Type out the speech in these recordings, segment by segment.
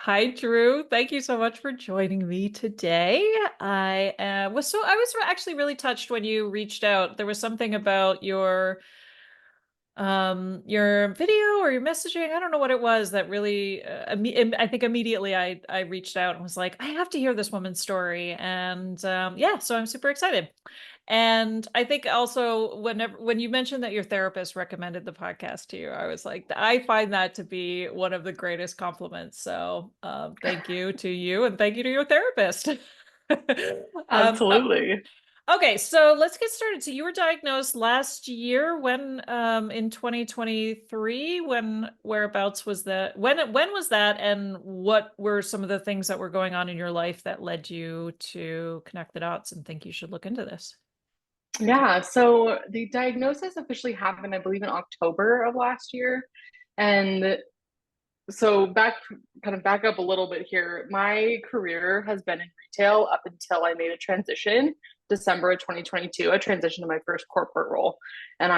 Hi, Drew. Thank you so much for joining me today. I was actually really touched when you reached out. There was something about your video or your messaging. I don't know what it was that really I think immediately I reached out and was like, I have to hear this woman's story. And yeah, so I'm super excited. And I think also when you mentioned that your therapist recommended the podcast to you, I was like, I find that to be one of the greatest compliments. So thank you to you and thank you to your therapist. Um, Absolutely. okay, so let's get started. So you were diagnosed last year when in 2023, when whereabouts was that? When was that, and what were some of the things that were going on in your life that led you to connect the dots and think you should look into this? Yeah. So the diagnosis officially happened, I believe, in October of last year. And so back up a little bit here. My career has been in retail up until I made a transition, December of 2022. I transitioned to my first corporate role. And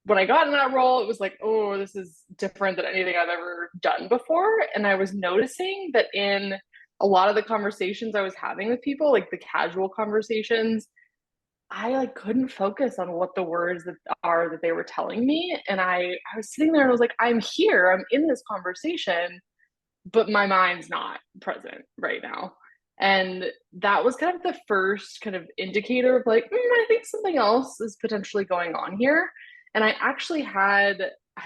when I got in that role, it was like, oh, this is different than anything I've ever done before. And I was noticing that in a lot of the conversations I was having with people, like the casual conversations, I like couldn't focus on what the words that are that they were telling me. And I was sitting there and I was like, I'm here, I'm in this conversation, but my mind's not present right now. And that was kind of the first kind of indicator of like, I think something else is potentially going on here. And I've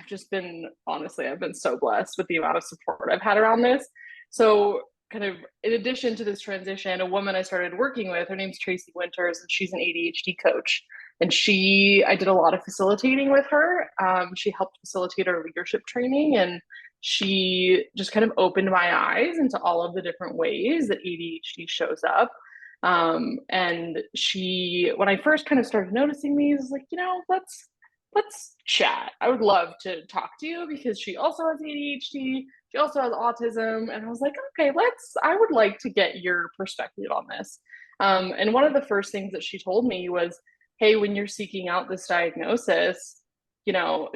just been, honestly, I've been so blessed with the amount of support I've had around this. So, kind of in addition to this transition, a woman I started working with, her name's Tracy Winters, and she's an ADHD coach. And I did a lot of facilitating with her. She helped facilitate our leadership training, and she just kind of opened my eyes into all of the different ways that ADHD shows up. When I first kind of started noticing these, was like, let's chat. I would love to talk to you because she also has ADHD. She also has autism. And I was like, okay, I would like to get your perspective on this. And one of the first things that she told me was, hey, when you're seeking out this diagnosis, you know,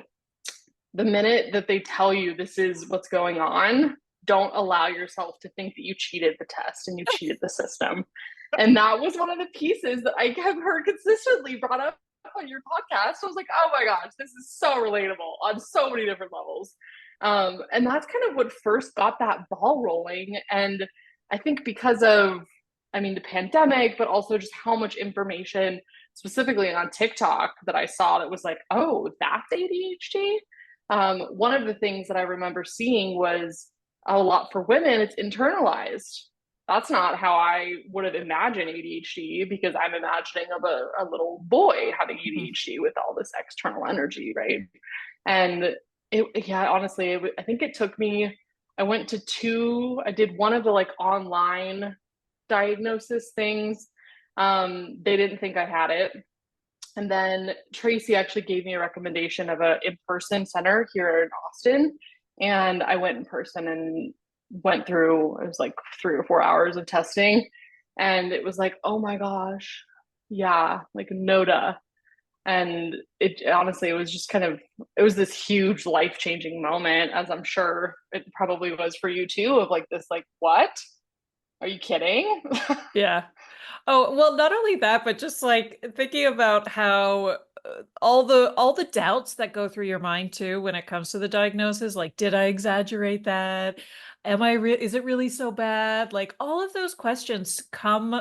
the minute that they tell you this is what's going on, don't allow yourself to think that you cheated the test and you cheated the system. And that was one of the pieces that I have heard consistently brought up on your podcast. So I was like, oh my gosh, this is so relatable on so many different levels. And that's kind of what first got that ball rolling. And I think because of, the pandemic, but also just how much information, specifically on TikTok, that I saw that was like, oh, that's ADHD. One of the things that I remember seeing was a lot for women, it's internalized. That's not how I would have imagined ADHD because I'm imagining of a little boy having Mhm. ADHD with all this external energy, right? And yeah, honestly, I think it took me, I did one of the like online diagnosis things. They didn't think I had it. And then Tracy actually gave me a recommendation of a in-person center here in Austin. And I went in person and went through, it was like 3 or 4 hours of testing. And it was like, oh my gosh, yeah, like Noda. And it honestly, it was just it was this huge life-changing moment, as I'm sure it probably was for you too, of like this, like, what? Are you kidding? Yeah. Oh, well, not only that, but just like thinking about how all the doubts that go through your mind too when it comes to the diagnosis, like did I exaggerate that? Is it really so bad? Like all of those questions come,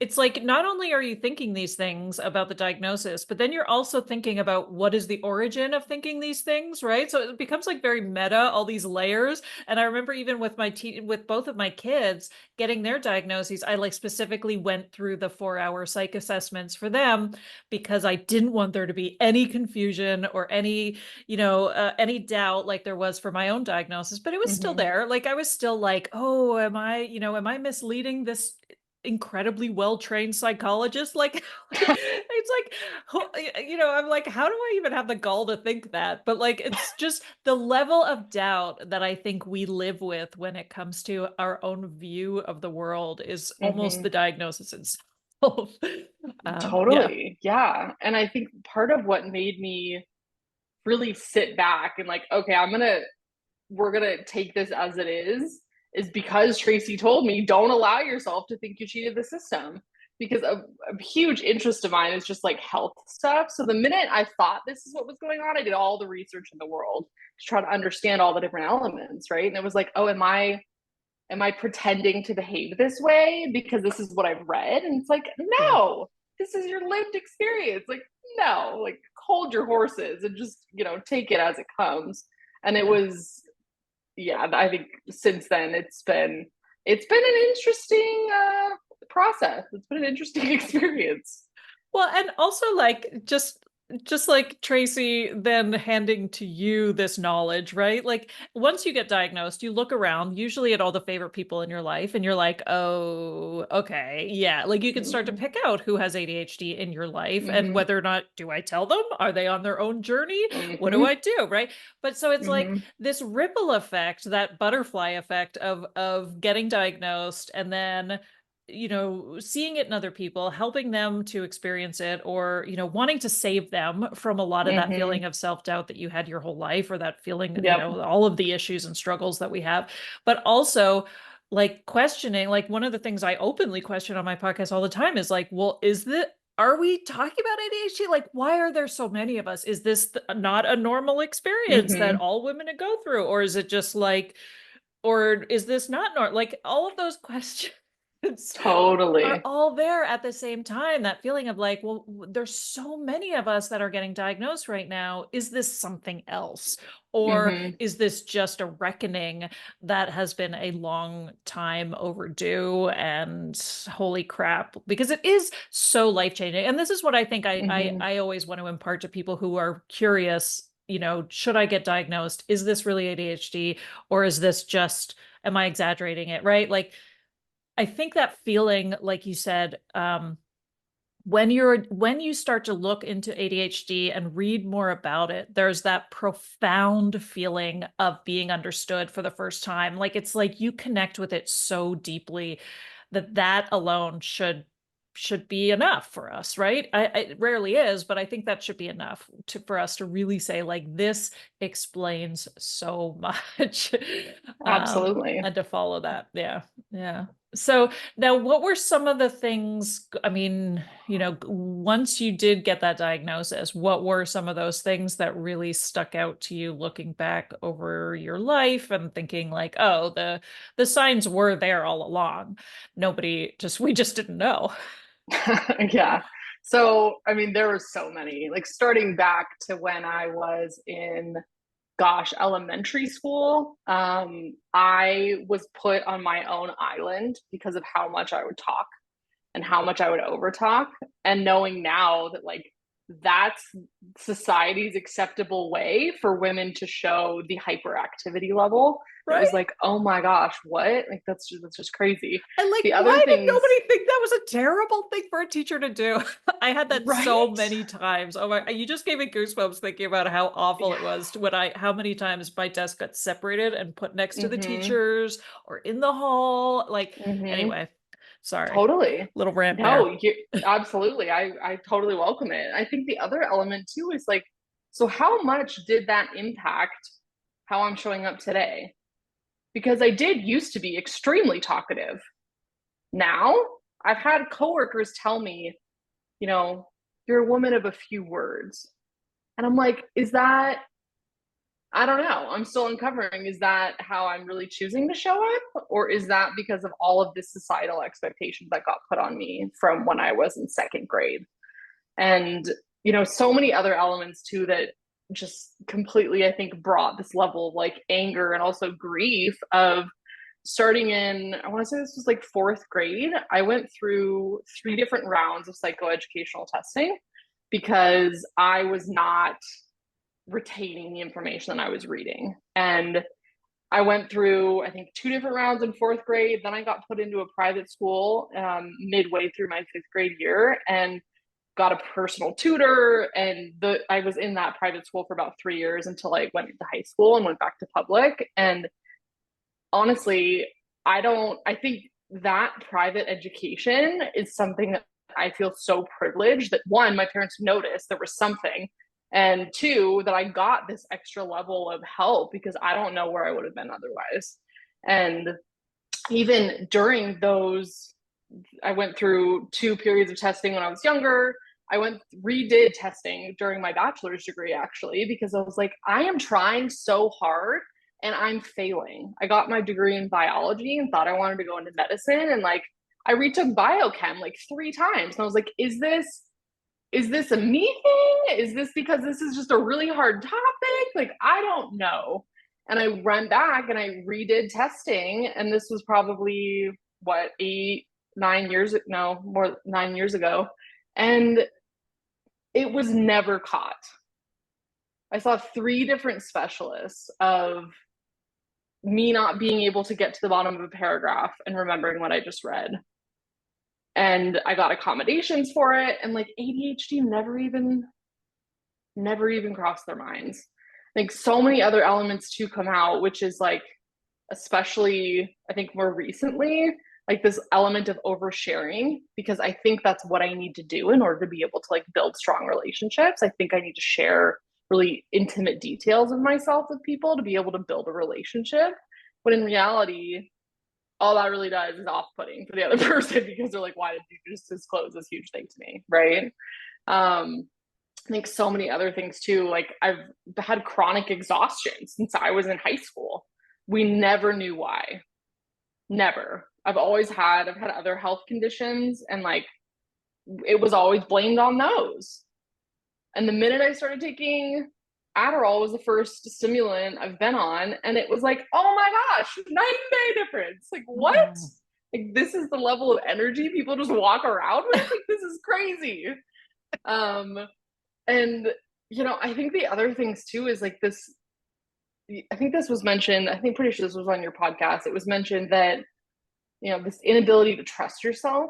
it's like not only are you thinking these things about the diagnosis, but then you're also thinking about what is the origin of thinking these things, right? So it becomes like very meta, all these layers. And I remember even with with both of my kids getting their diagnoses, I like specifically went through the 4 hour psych assessments for them because I didn't want there to be any confusion or any doubt like there was for my own diagnosis, but it was still Mhm. there. Like I was still like, oh, am I misleading this incredibly well-trained psychologist? Like, it's like, I'm like, how do I even have the gall to think that? But like, it's just the level of doubt that I think we live with when it comes to our own view of the world is almost the Mhm. diagnosis itself. Yeah. Totally. Yeah. And I think part of what made me really sit back and like, okay, we're gonna take this as it is because Tracy told me don't allow yourself to think you cheated the system. Because a huge interest of mine is just like health stuff. So the minute I thought this is what was going on, I did all the research in the world to try to understand all the different elements, right? And it was like, oh, am I pretending to behave this way because this is what I've read? And it's like, Yeah. no, this is your lived experience. Like, no, like hold your horses and just, take it as it comes. And it Yeah. was, yeah, I think since then it's been an interesting process. It's been an interesting experience. Well, and also like just like Tracy then handing to you this knowledge, right? Like once you get diagnosed, you look around usually at all the favorite people in your life and you're like, "Oh, okay. Yeah." Like you can start to Mm-hmm. pick out who has ADHD in your life and Mm-hmm. whether or not do I tell them? Are they on their own journey? What do Mm-hmm. I do, right? But so it's like Mm-hmm. this ripple effect, that butterfly effect of getting diagnosed and then seeing it in other people, helping them to experience it, or, wanting to save them from a lot of that Mm-hmm. feeling of self-doubt that you had your whole life, or that feeling, Yep. all of the issues and struggles that we have. But also, like questioning, like one of the things I openly question on my podcast all the time is like, well, are we talking about ADHD? Like, why are there so many of us? Is this not a normal experience that Mm-hmm. all women go through? Or is it just like, or is this not normal? Like all of those questions are Totally. all there at the same time. That feeling of like, well, there's so many of us that are getting diagnosed right now. Is this something else? Or Mm-hmm. is this just a reckoning that has been a long time overdue? And holy crap, because it is so life-changing. And this is what I think Mm-hmm. I always want to impart to people who are curious, should I get diagnosed? Is this really ADHD? Or is this just, am I exaggerating it? Right? Like, I think that feeling, like you said, when you start to look into ADHD and read more about it, there's that profound feeling of being understood for the first time. Like it's like you connect with it so deeply that alone should be enough for us, right? It rarely is, but I think that should be enough for us to really say like this explains so much, Absolutely. and to follow that. Yeah, yeah. So now, what were some of the things? I mean, once you did get that diagnosis, what were some of those things that really stuck out to you looking back over your life and thinking like, oh, the signs were there all along. We just didn't know. Yeah. So, I mean, there were so many, like starting back to when I was in, gosh, elementary school. I was put on my own island because of how much I would talk and how much I would overtalk. And knowing now that, like, that's society's acceptable way for women to show the hyperactivity level. It was Right? like, oh my gosh, what? Like that's just crazy. And like, The other why did things, nobody think that was a terrible thing for a teacher to do? I had that so right? many times. Oh my, you just gave me goosebumps thinking about how awful Yeah. it was how many times my desk got separated and put next to the Mm-hmm. teachers or in the hall. Like, Mm-hmm. anyway, sorry. Totally. Little rant there. No, absolutely. I totally welcome it. I think the other element too is like, so how much did that impact how I'm showing up today? Because I did used to be extremely talkative. Now I've had coworkers tell me, you know, you're a woman of a few words. And I'm like, is that, I don't know. I'm still uncovering. Is that how I'm really choosing to show up? Or is that because of all of this societal expectations that got put on me from when I was in second grade? And, so many other elements too that just completely, I think, brought this level of like anger and also grief of starting in, I want to say this was like fourth grade. I went through 3 different rounds of psychoeducational testing because I was not retaining the information that I was reading. And I went through, I think, 2 different rounds in fourth grade. Then I got put into a private school midway through my fifth grade year and got a personal tutor. And I was in that private school for about 3 years until I went into high school and went back to public. And honestly, I think that private education is something that I feel so privileged that one, my parents noticed there was something And two, that I got this extra level of help because I don't know where I would have been otherwise. And even during those, I went through 2 periods of testing when I was younger. I redid testing during my bachelor's degree actually, because I was like, I am trying so hard and I'm failing. I got my degree in biology and thought I wanted to go into medicine. And like, I retook biochem like 3 times. And I was like, is this a me thing? Is this because this is just a really hard topic? Like, I don't know. And I went back and I redid testing. And this was probably what, 8, 9 years, no, more 9 years ago. And it was never caught. I saw 3 different specialists of me not being able to get to the bottom of a paragraph and remembering what I just read. And I got accommodations for it. And like ADHD never even crossed their minds. Like so many other elements to come out, which is like, especially I think more recently, like this element of oversharing, because I think that's what I need to do in order to be able to like build strong relationships. I think I need to share really intimate details of myself with people to be able to build a relationship. But in reality, all that really does is off-putting for the other person because they're like, why did you just disclose this huge thing to me? Right. I think so many other things too. Like I've had chronic exhaustion since I was in high school. We never knew why. Never. I've had other health conditions and like it was always blamed on those. And the minute I started taking Adderall was the first stimulant I've been on, and it was like, oh my gosh, night and day difference. Like what? Mm. Like this is the level of energy people just walk around with. Like this is crazy. Um, and I think the other things too is like this. I think this was mentioned. I think pretty sure this was on your podcast. It was mentioned that this inability to trust yourself.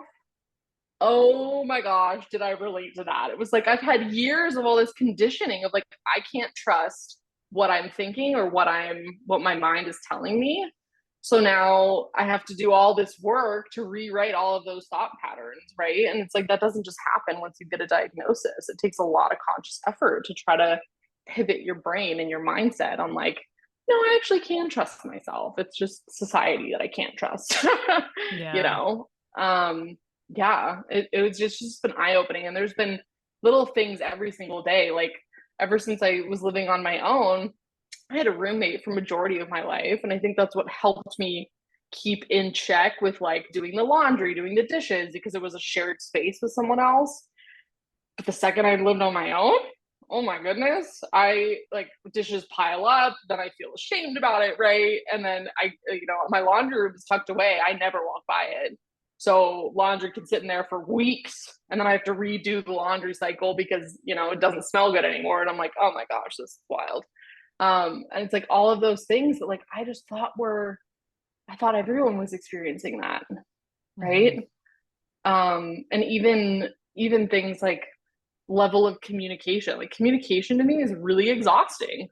Oh my gosh, did I relate to that? It was like I've had years of all this conditioning of like I can't trust what I'm thinking or what my mind is telling me. So now I have to do all this work to rewrite all of those thought patterns, right? And it's like that doesn't just happen once you get a diagnosis. It takes a lot of conscious effort to try to pivot your brain and your mindset on like, no, I actually can trust myself. It's just society that I can't trust. you Yeah. know? Yeah, it was just been eye-opening. And there's been little things every single day. Like ever since I was living on my own, I had a roommate for majority of my life. And I think that's what helped me keep in check with like doing the laundry, doing the dishes, because it was a shared space with someone else. But the second I lived on my own, oh my goodness, I like dishes pile up, then I feel ashamed about it, right? And then my laundry room is tucked away. I never walk by it. So laundry can sit in there for weeks and then I have to redo the laundry cycle because, it doesn't smell good anymore. And I'm like, oh my gosh, this is wild. And it's like all of those things that like I thought everyone was experiencing that, Mhm. right? And even things like level of communication. Like communication to me is really exhausting.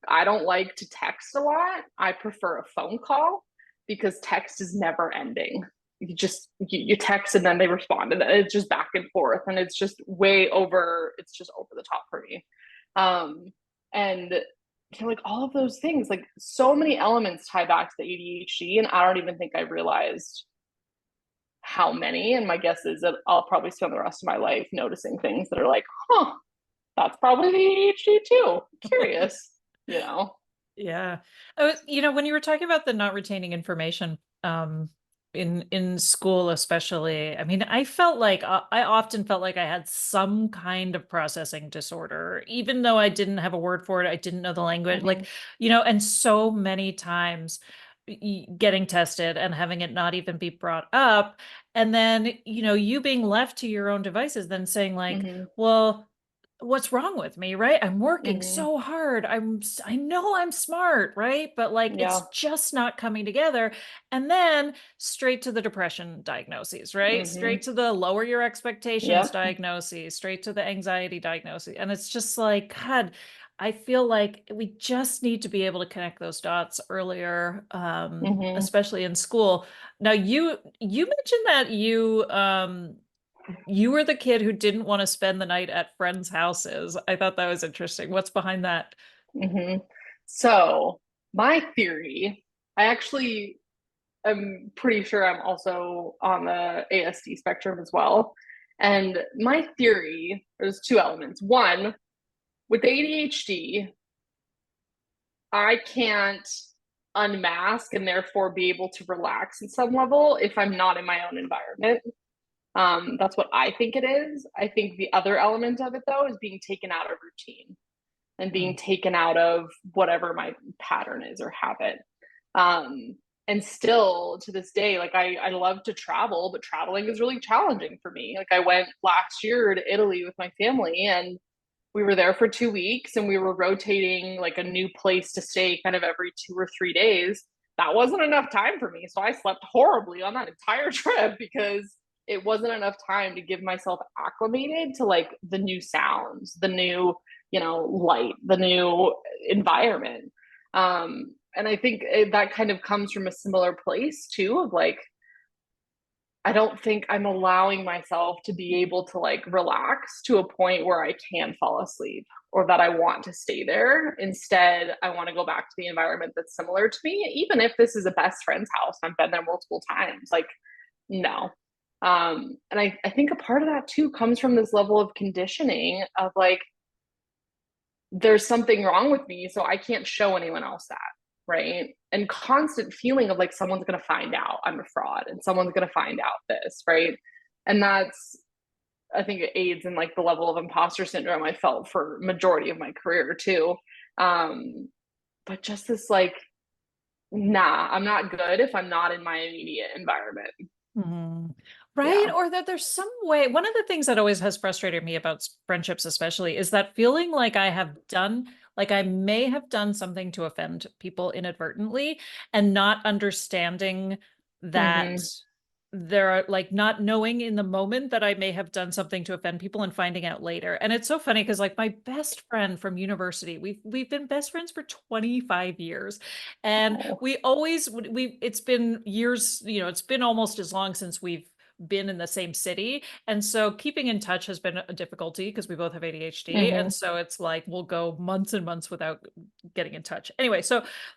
I don't like to text a lot. I prefer a phone call because text is never ending. You text and then they respond and it's just back and forth and it's just it's just over the top for me. And like all of those things, like so many elements tie back to the ADHD, and I don't even think I realized how many. And my guess is that I'll probably spend the rest of my life noticing things that are like, huh, that's probably the ADHD too. Curious, you know? Yeah. Oh, when you were talking about the not retaining information, in school especially, I mean, I often felt like I had some kind of processing disorder, even though I didn't have a word for it. I didn't know the language, Mm-hmm. and so many times getting tested and having it not even be brought up. And then, you being left to your own devices, then saying like, Mm-hmm. well, what's wrong with me, right? I'm working Mm-hmm. so hard. I know I'm smart, right? But like it's Yeah. just not coming together. And then straight to the depression diagnoses, right? Mm-hmm. Straight to the lower your expectations Yep. diagnoses, straight to the anxiety diagnosis. And it's just like, God, I feel like we just need to be able to connect those dots earlier, Mm-hmm. especially in school. Now you mentioned that you You were the kid who didn't want to spend the night at friends' houses. I thought that was interesting. What's behind that? Hmm. So my theory, I actually am pretty sure I'm also on the ASD spectrum as well. And my theory, there's two elements. One, with ADHD, I can't unmask and therefore be able to relax at some level if I'm not in my own environment. That's what I think it is. I think the other element of it, though, is being taken out of routine and being Mm. taken out of whatever my pattern is or habit. Um, and still to this day, like I love to travel, but traveling is really challenging for me. Like I went last year to Italy with my family, and we were there for 2 weeks, and we were rotating like a new place to stay kind of every 2 or 3 days. That wasn't enough time for me. So I slept horribly on that entire trip because it wasn't enough time to give myself acclimated to like the new sounds, the new, light, the new environment. And I think that kind of comes from a similar place too, of like, I don't think I'm allowing myself to be able to like relax to a point where I can fall asleep or that I want to stay there. Instead, I want to go back to the environment that's similar to me, even if this is a best friend's house. I've been there multiple times. Like, no. And I think a part of that too comes from this level of conditioning of like, there's something wrong with me, so I can't show anyone else that, right? And constant feeling of like someone's going to find out I'm a fraud and someone's going to find out this, right? And that's, I think it aids in like the level of imposter syndrome I felt for majority of my career too. But just this like, nah, I'm not good if I'm not in my immediate environment. Mhm. Right? Yeah. Or that there's some way. One of the things that always has frustrated me about friendships, especially, is that feeling like like I may have done something to offend people inadvertently and not understanding that Mm-hmm. there are like not knowing in the moment that I may have done something to offend people and finding out later. And it's so funny because like my best friend from university, we've been best friends for 25 years. And Oh. we it's been years, it's been almost as long since we've been in the same city. And so keeping in touch has been a difficulty because we both have ADHD. Mm-hmm. And so it's like we'll go months and months without getting in touch. Anyway,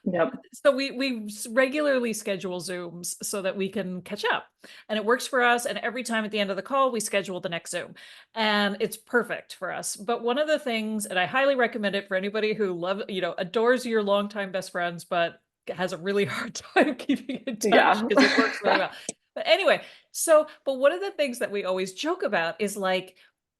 Yep. we regularly schedule Zooms so that we can catch up. And it works for us. And every time at the end of the call, we schedule the next Zoom. And it's perfect for us. But one of the things, and I highly recommend it for anybody who adores your longtime best friends, but has a really hard time keeping in touch Yeah. because it works really well. But anyway, but one of the things that we always joke about is like,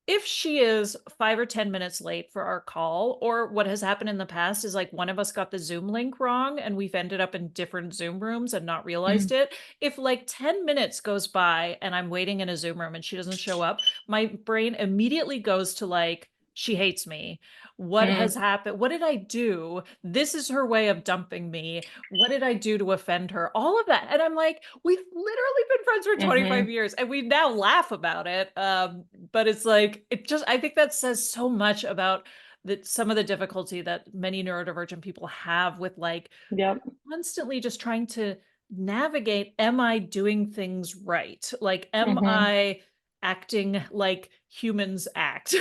if she is 5 or 10 minutes late for our call, or what has happened in the past is like one of us got the Zoom link wrong and we've ended up in different Zoom rooms and not realized it. If like 10 minutes goes by and I'm waiting in a Zoom room and she doesn't show up, my brain immediately goes to like, she hates me. What has Mm-hmm. happened? What did I do? This is her way of dumping me. What did I do to offend her? All of that. And I'm like, we've literally been friends for 25 Mm-hmm. years and we now laugh about it. But it's like, I think that says so much about some of the difficulty that many neurodivergent people have with like Yep. constantly just trying to navigate, am I doing things right? Like, am Mm-hmm. I acting like humans act?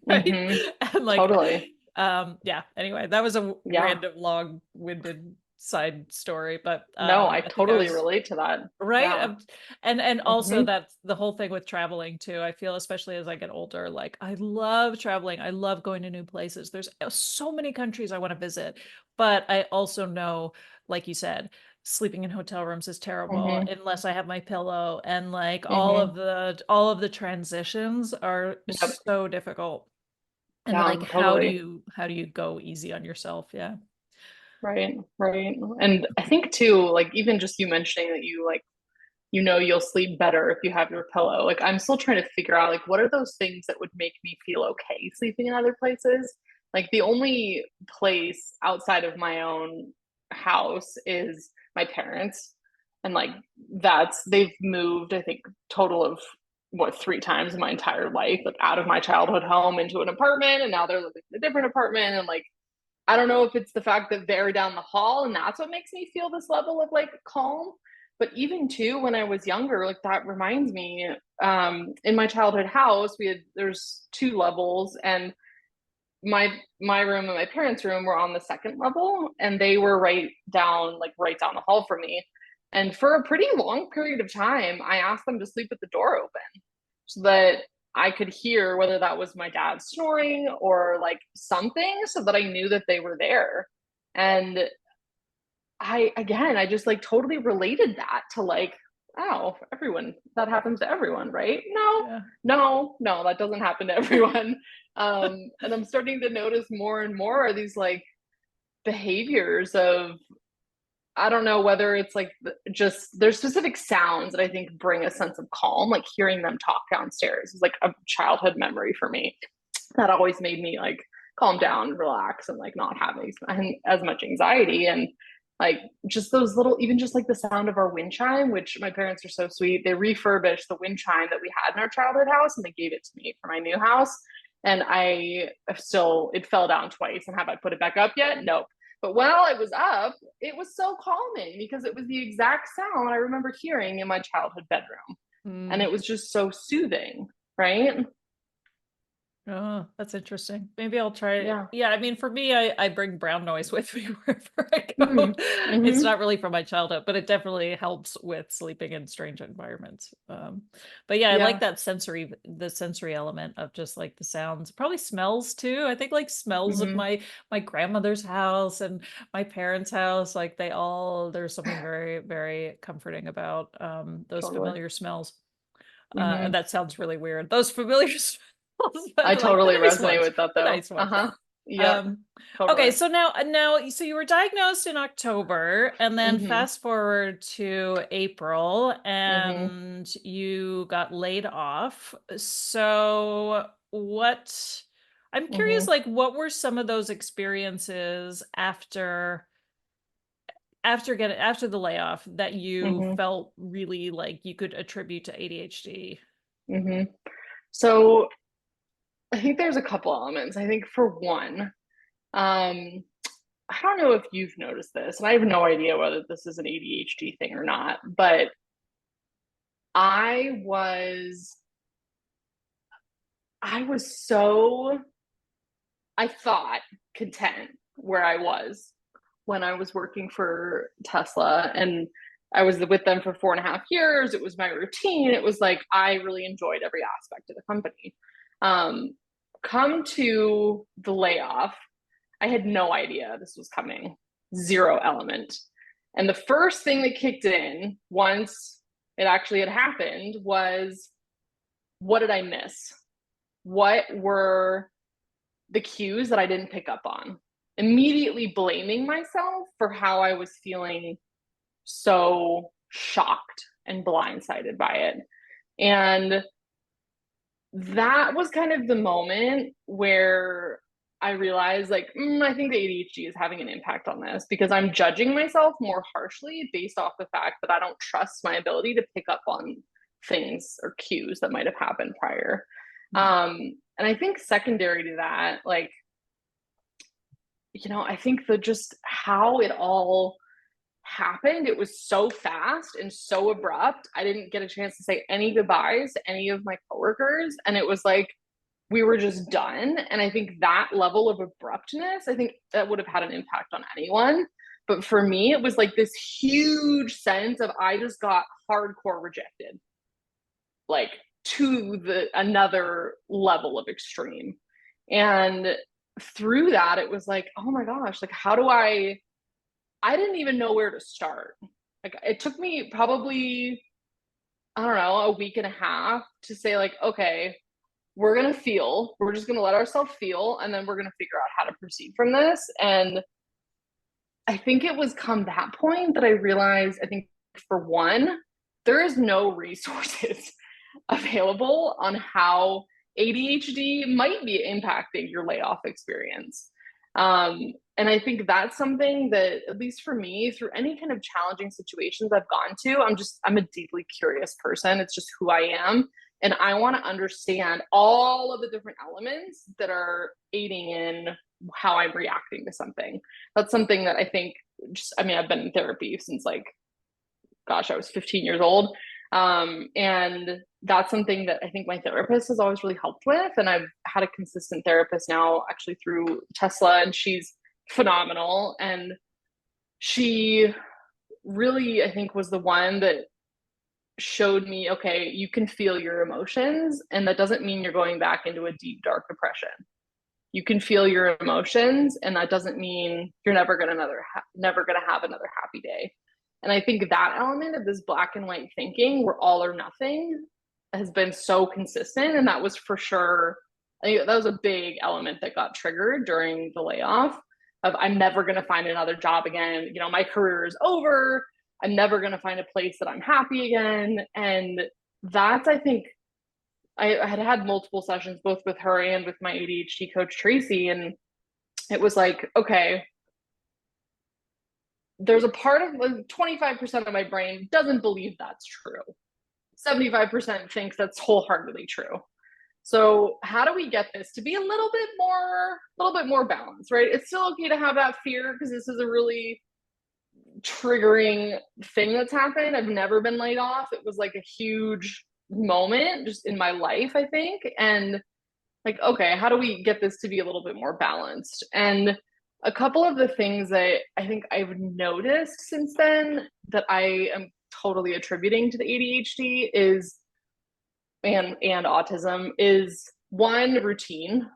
Right? Mm-hmm. And like, Totally. yeah, anyway, that was a Yeah. random long-winded side story, but No, I I think I totally was relate to that. right. Yeah. And also Hmm. that's the whole thing with traveling too. I feel especially as I get older, like I love traveling. I love going to new places. There's so many countries I want to visit, but I also know, like you said, sleeping in hotel rooms is terrible Hmm. unless I have my pillow, and like Hmm. all of the transitions are Yep. so difficult. And like Yeah, totally. how do you go easy on yourself? Yeah. Right. Right. And I think too, like even just you mentioning that you like, you'll sleep better if you have your pillow. Like I'm still trying to figure out like what are those things that would make me feel okay sleeping in other places? Like the only place outside of my own house is my parents. And like they've moved, I think, total of what 3 times in my entire life, like out of my childhood home into an apartment, and now they're living in a different apartment. And like I don't know if it's the fact that they're down the hall and that's what makes me feel this level of like calm. But even too, when I was younger, like that reminds me, in my childhood house, there's two levels, and my room and my parents' room were on the second level, and they were right down the hall from me. And for a pretty long period of time, I asked them to sleep with the door open so that I could hear whether that was my dad snoring or like something, so that I knew that they were there. And I just like totally related that to like, oh, everyone, that happens to everyone, right? No, Yeah. no, that doesn't happen to everyone. And I'm starting to notice more and more are these like behaviors of, I don't know whether it's like just there's specific sounds that I think bring a sense of calm, like hearing them talk downstairs is like a childhood memory for me that always made me like calm down, relax, and like not have as much anxiety. And like just those little, even just like the sound of our wind chime, which my parents are so sweet. They refurbished the wind chime that we had in our childhood house and they gave it to me for my new house. And it fell down twice. And have I put it back up yet? Nope. But while it was up, it was so calming because it was the exact sound I remember hearing in my childhood bedroom. And Mm. it was just so soothing, right? Oh, that's interesting. Maybe I'll try it. Yeah. Yeah, I mean, for me, I bring brown noise with me wherever I go. Mm-hmm. It's Mm-hmm. not really from my childhood, but it definitely helps with sleeping in strange environments. But yeah, I like Yeah. the sensory element of just like the sounds, probably smells too. I think like smells of Mm-hmm. my grandmother's house and my parents' house, like there's something very, very comforting about those Totally. familiar smells. And Mm-hmm. that sounds really weird. Those familiar smells, I but like totally resonate with that the though. nice ones. Uh-huh. Yep. Um, okay, Totally. so so you were diagnosed in October, and then Mm-hmm. fast forward to April, Mm-hmm. and you got laid off. So what? I'm curious, Mm-hmm. like, what were some of those experiences after the layoff that you Mm-hmm. felt really like you could attribute to ADHD? Mm-hmm. So I think there's a couple elements. I think for one, I don't know if you've noticed this, and I have no idea whether this is an ADHD thing or not, but I was I was so I thought content where I was when I was working for Tesla, and I was with them for 4.5 years. It was my routine. It was like I really enjoyed every aspect of the company. Um, Come to the layoff, I had no idea this was coming, zero element. And the first thing that kicked in once it actually had happened was, what did I miss? What were the cues that I didn't pick up on? Immediately blaming myself for how I was feeling so shocked and blindsided by it. And that was kind of the moment where I realized, like, I think the ADHD is having an impact on this because I'm judging myself more harshly based off the fact that I don't trust my ability to pick up on things or cues that might have happened prior. And I think secondary to that, like, I think the just how it all happened, it was so fast and so abrupt. I didn't get a chance to say any goodbyes to any of my coworkers. And it was like we were just done. And I think that level of abruptness, I think that would have had an impact on anyone. But for me, it was like this huge sense of I just got hardcore rejected, like to the another level of extreme. And through that, it was like, oh my gosh, like how do I didn't even know where to start. Like it took me probably, I don't know, a week and a half to say, like, okay, we're just gonna let ourselves feel, and then we're gonna figure out how to proceed from this. And I think it was come that point that I realized, I think for one, there is no resources available on how ADHD might be impacting your layoff experience. And I think that's something that, at least for me, through any kind of challenging situations I've gone to, I'm a deeply curious person. It's just who I am. And I want to understand all of the different elements that are aiding in how I'm reacting to something. That's something that I think I've been in therapy since like gosh, I was 15 years old. And that's something that I think my therapist has always really helped with. And I've had a consistent therapist now actually through Tesla, and she's phenomenal. And she really, I think, was the one that showed me, okay, you can feel your emotions, and that doesn't mean you're going back into a deep, dark depression. You can feel your emotions, and that doesn't mean you're never gonna have another happy day. And I think that element of this black and white thinking, where all or nothing, has been so consistent, and that was for sure. I think that was a big element that got triggered during the layoff. Of I'm never gonna find another job again. You know, my career is over. I'm never gonna find a place that I'm happy again, and that's I think I had had multiple sessions both with her and with my ADHD coach Tracy, and it was like, okay, there's a part of 25% of my brain doesn't believe that's true. 75% thinks that's wholeheartedly true. So how do we get this to be a little bit more balanced, right? It's still okay to have that fear because this is a really triggering thing that's happened. I've never been laid off. It was like a huge moment just in my life, I think. And like, okay, how do we get this to be a little bit more balanced? And a couple of the things that I think I've noticed since then that I am totally attributing to the ADHD is and autism is one, routine.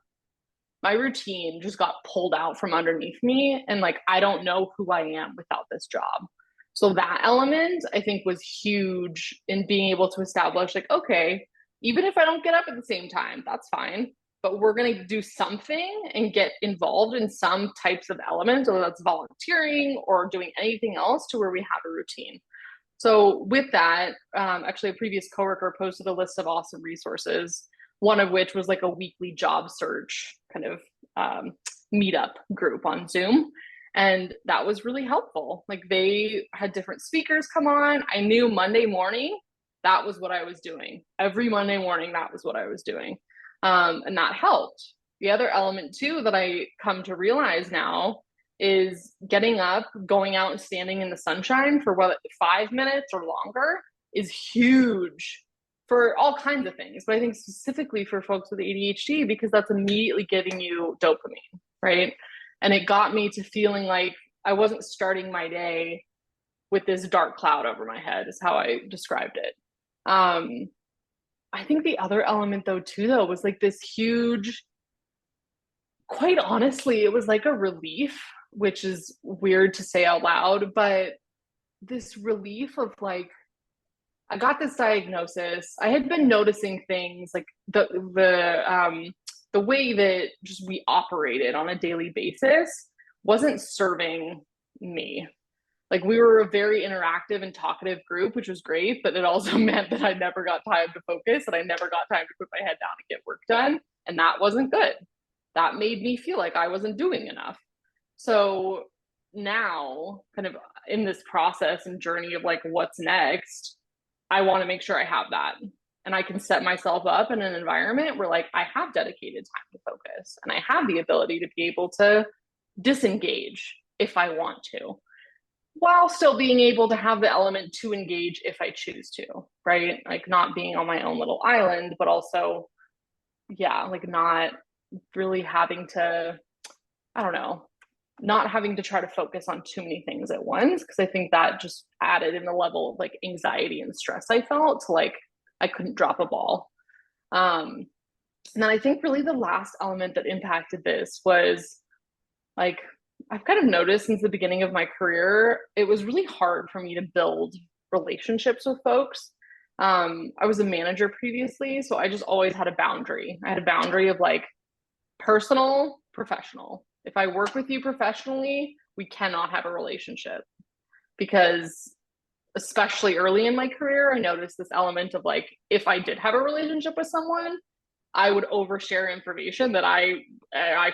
My routine just got pulled out from underneath me, and like I don't know who I am without this job. So that element I think was huge in being able to establish like, okay, even if I don't get up at the same time, that's fine, but we're going to do something and get involved in some types of elements, whether that's volunteering or doing anything else to where we have a routine. So with that, actually a previous coworker posted a list of awesome resources, one of which was like a weekly job search kind of meetup group on Zoom. And that was really helpful. Like they had different speakers come on. I knew Monday morning, that was what I was doing. Every Monday morning, that was what I was doing. And that helped. The other element too that I come to realize now is getting up, going out and standing in the sunshine for what 5 minutes or longer is huge for all kinds of things. But I think specifically for folks with ADHD, because that's immediately giving you dopamine, right? And it got me to feeling like I wasn't starting my day with this dark cloud over my head, is how I described it. I think the other element though, too, though, was like this huge, quite honestly, it was like a relief, which is weird to say out loud, but this relief of like, I got this diagnosis. I had been noticing things like the way that just we operated on a daily basis wasn't serving me. Like we were a very interactive and talkative group, which was great, but it also meant that I never got time to focus and I never got time to put my head down and get work done. And that wasn't good. That made me feel like I wasn't doing enough. So now, kind of in this process and journey of like what's next, I want to make sure I have that. And I can set myself up in an environment where like I have dedicated time to focus and I have the ability to be able to disengage if I want to, while still being able to have the element to engage if I choose to, right? Like not being on my own little island, but also, yeah, like not really having to, I don't know, not having to try to focus on too many things at once. Cause I think that just added in the level of like anxiety and stress I felt to like, I couldn't drop a ball. And then I think really the last element that impacted this was like, I've kind of noticed since the beginning of my career, it was really hard for me to build relationships with folks. I was a manager previously, so I just always had a boundary. I had a boundary of like personal, professional. If I work with you professionally, we cannot have a relationship because especially early in my career, I noticed this element of like, if I did have a relationship with someone, I would overshare information that I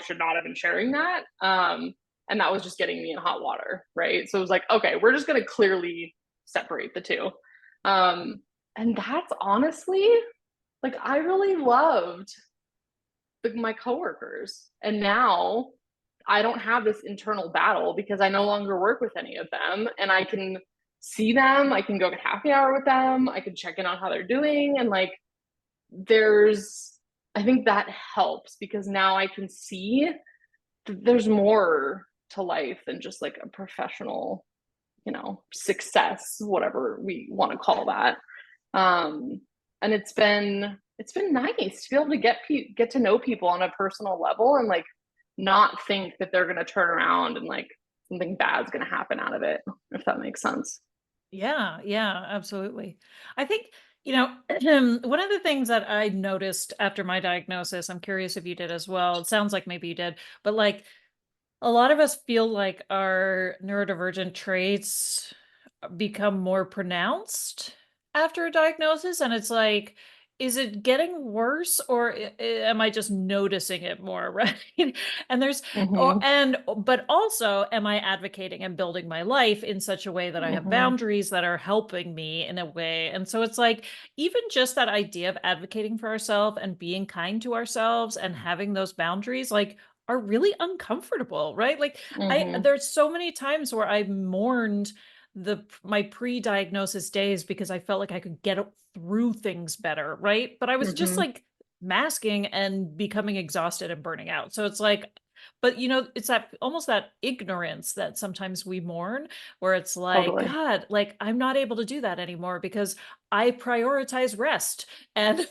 should not have been sharing that. And that was just getting me in hot water, right? So it was like, okay, we're just going to clearly separate the two. And that's honestly, like, I really loved my coworkers. And now I don't have this internal battle because I no longer work with any of them. And I can see them. I can go get happy hour with them. I can check in on how they're doing. And like, I think that helps because now I can see there's more to life than just like a professional, success, whatever we want to call that. Um, and it's been nice to be able to get to know people on a personal level and like not think that they're going to turn around and like something bad's going to happen out of it, if that makes sense. Yeah, yeah, absolutely. I think, one of the things that I noticed after my diagnosis, I'm curious if you did as well. It sounds like maybe you did, but like a lot of us feel like our neurodivergent traits become more pronounced after a diagnosis. And it's like, is it getting worse or am I just noticing it more, right? And Mm-hmm. but also, am I advocating and building my life in such a way that I have Mm-hmm. boundaries that are helping me in a way? And so it's like, even just that idea of advocating for ourselves and being kind to ourselves and having those boundaries, like, are really uncomfortable, right? Like Mm-hmm. there's so many times where I mourned my pre-diagnosis days because I felt like I could get through things better, right? But I was just Mm-hmm. like masking and becoming exhausted and burning out. So it's like, but it's that almost that ignorance that sometimes we mourn, where it's like, Totally. God, like I'm not able to do that anymore because I prioritize rest and